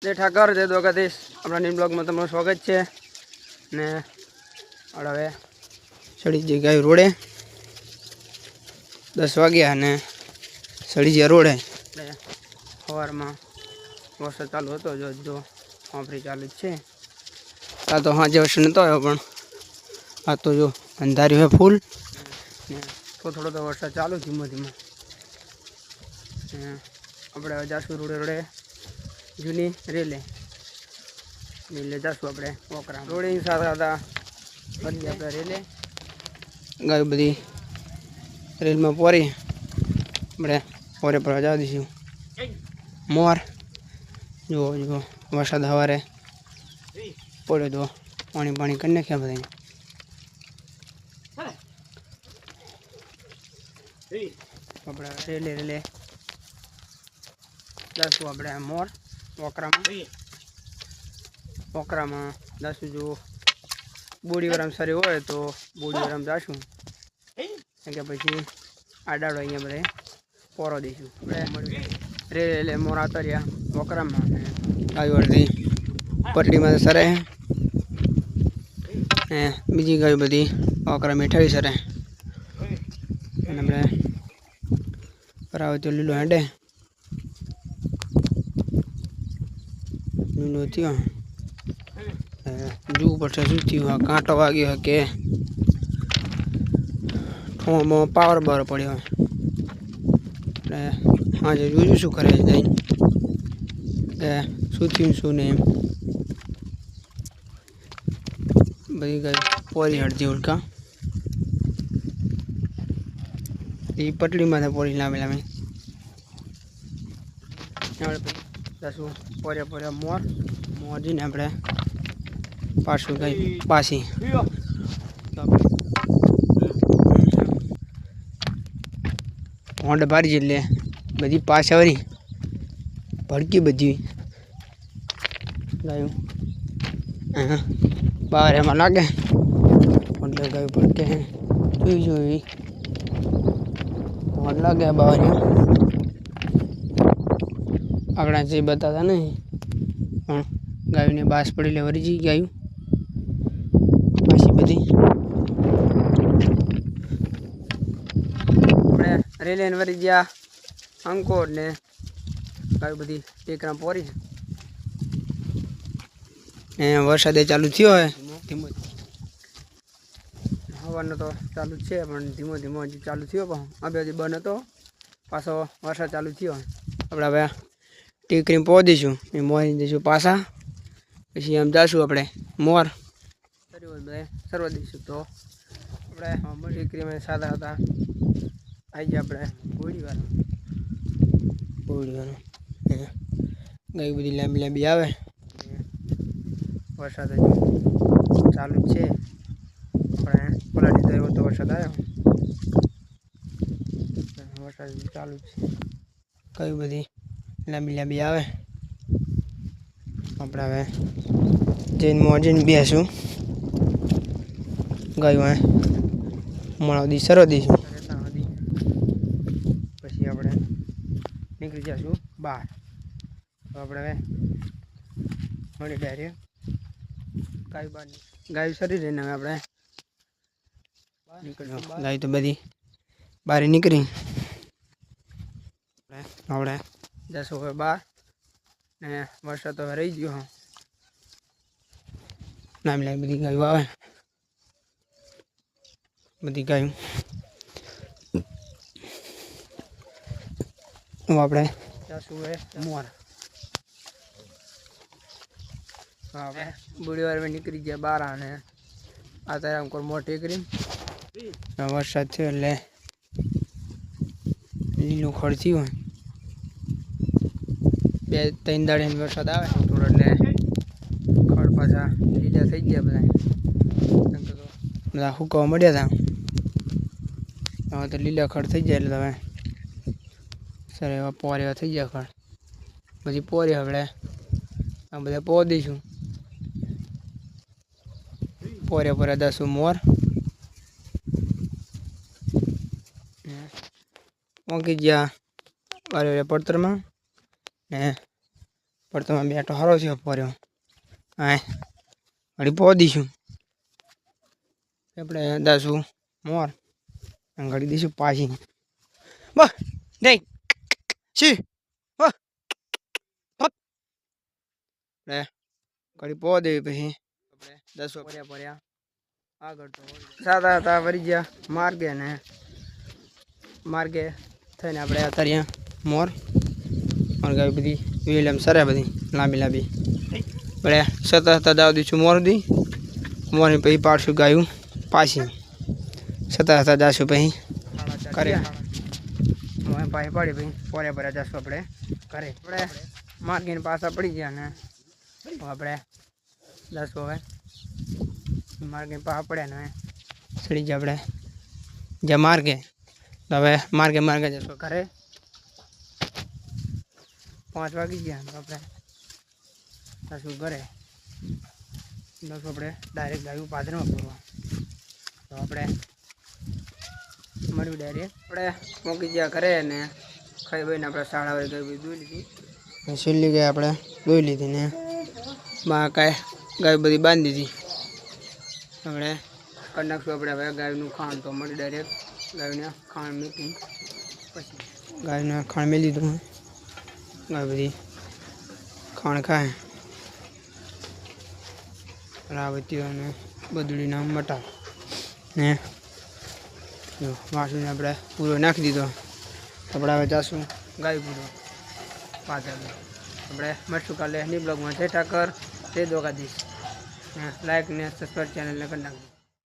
જય ઠાકર, જય દ્વારકાધીશ. આપણા ન્યૂ બ્લોગમાં તમારું સ્વાગત છે. ને હવે સડી જઈ ગાય રોડે 10 વાગ્યા અને સડી ગયા રોડે. એટલે સવારમાં વરસાદ ચાલુ હતો, જો વાપરી ચાલુ જ છે. આ તો હાજે વરસાદ નહોતો આવ્યો, પણ આ તો જો અંધાર્યું હોય ફૂલ ને થોડો તો વરસાદ ચાલુ ધીમો ધીમો. આપણે હવે જાશું રોડે જૂની રેલે જશું આપણે વોકરા રોડની સાથે હતા બધી આપણે રેલે ગાય બધી રેલમાં પોરી આપણે પોરે પર જવા દઈશું. મોર જુઓ વરસાદ સવારે પડ્યો તો પાણી કરી નાખ્યા બધા. આપણે રેલે જશું આપણે મોર વોકરામાં જશું. જો બોડીવાળામાં સારી હોય તો બોડીવાળામાં જશું, કે પછી આડાડો અહીંયા બધે પોરો દઈશું. આપણે રેલે મોર આવતા રહ્યા વોકરામાં ગાયો અડધી પટડીમાં સરે ને બીજી ગાયો બધી વોકરા મીઠાવી સરે. અને આપણે કરાવે તો લીલો હેડે લીલો થયો. જોવું પડશે શું થયું, કાંટો વાગ્યો કે ઠોમાં પાવર બાર પડ્યો. એટલે આજે જોયું શું કરે જઈને કે શું થયું શું નહીં. બધી ગઈ પોરી હળદી ઉડકા એ પટડીમાં પોરી લાંબી દસું પોરે મોર જઈને આપણે પાછું ગઈ પાછી હોંડ ભારી એટલે બધી પાછા વળી ભડકી બધી ગાયું બહાર એમાં લાગે એટલે ગાયું ભડકે જોઈ હોંડ લાગે બહાર. આગળ જે બતાતા નહીં પણ ગાયોને બાસ પડી લે વરી જઈ ગાયું પાછી બધી. આપણે રેલીને વરી ગયા અંકોર ને ગાયું બધી ટેકરા પોરી ને વરસાદે ચાલુ થયો હોય ધીમો હવાનો તો ચાલુ જ છે, પણ ધીમો હજી ચાલુ થયો. પણ આ બે બંધ હતો, પાછો વરસાદ ચાલુ થયો. આપણે હવે ટેકરી પો દઈશું એ મોરી દઈશું પાછા, પછી આમ જઈશું આપણે મોર સરવા દઈશું. તો આપણે ટેકરીમાં સાદા હતા આવી ગયા આપણે ગોળીવાળો ગાય બધી લાંબી આવે. વરસાદ હજુ ચાલુ જ છે. આપણે પલાટી તો એવો તો વરસાદ આવ્યો, વરસાદ ચાલુ જ છે. કઈ બધી લાંબી આવે. આપણે હવે જઈને મોજીને બેસું ગાયું મળો દી સરો દઈશું. પછી આપણે નીકળી જઈશું બહાર. તો આપણે હવે મળી ડાયરેક્ટ ગાયું સરી રહીને હવે આપણે નીકળ્યું. ગાય તો બધી બહાર નીકળી. આપણે જશું હવે બહાર ને વરસાદ તો હવે રહી ગયો. નામ લાગે બધી ગાયું આવે, બધી ગાયું આપણે જશું હવે મોર. આપણે બુડીવાર નીકળી ગયા બહાર અને આ તારા કોઈ મોટી કરી વરસાદ થયો એટલે લીલું ખડ થયું હોય. 2-3 દાડે વરસાદ આવે થોડો એટલે ખડ પાછા લીલા થઈ ગયા બધા હુકવા મળ્યા હતા. હવે તો લીલા ખડ થઈ જાય એટલે હવે સર એવા પોર એવા થઈ ગયા ખડ બધી પોરી. આપણે આ બધા પો દઈશું પોરે 10 મોર મૂકી ગયા વારે પડતરમાં ને પણ તમે બેઠો સારો છે ફર્યો હા ઘડી પહોંચીશું આપણે દાશું મોર ઘડી દઈશું પાછી બસ દઈ શી આપણે ઘડી પહોંચ દેવી પછી આપણે 10 પડ્યા આગળ તો સાદા હતા વરી ગયા માર્ગે થઈને આપણે અત્યારે મોર ગાય બધી વિલમ સરે બધી લાંબી આપણે સતત દાવ દઈશું મોર દી મોરની પછી પાડશું ગાયું પાછી સતત જાશું પછી કરે પાછી પડી પછી પોરે જશું આપણે ઘરે આપણે માર્ગીને પાછા પડી ગયા ને આપણે જશું હવે માર્ગીને પાછા પડ્યા ને સડી ગયા આપણે જ્યાં માર્ગે હવે માર્ગે જશું ઘરે 5 વાગી ગયા તો આપણે જશું ઘરે દસ આપણે ડાયરેક્ટ ગાયું પાદરમાં પૂરવા તો આપણે મળ્યું ડાયરેક્ટ આપણે મૂકી ગયા ઘરે ને ખાઈ ભાઈને આપણે શાળા વાળી ગાય બધી દોઈ લીધી છેલ્લી ગાય આપણે દોઈ લીધી ને માં ગાય બધી બાંધી દીધી આપણે કરી નાખશું આપણે હવે ગાયનું ખાણ તો મળ્યું ડાયરેક્ટ ગાયને ખાણ મૂકી પછી ગાયને ખાણ મેલી દીધું ગાય બધી ખાણ ખાય રાવતીઓ અને બદડીના મટા ને વાસુને આપણે પૂરો નાખી દીધો આપણે હવે જાશું ગાય પૂરો પાછળ આપણે મળશું કાલે ની બ્લોગમાં જય ઠાકર જય દ્વારકાધીશ લાઈક ને સબસ્ક્રાઈબ ચેનલને કરી નાખજો.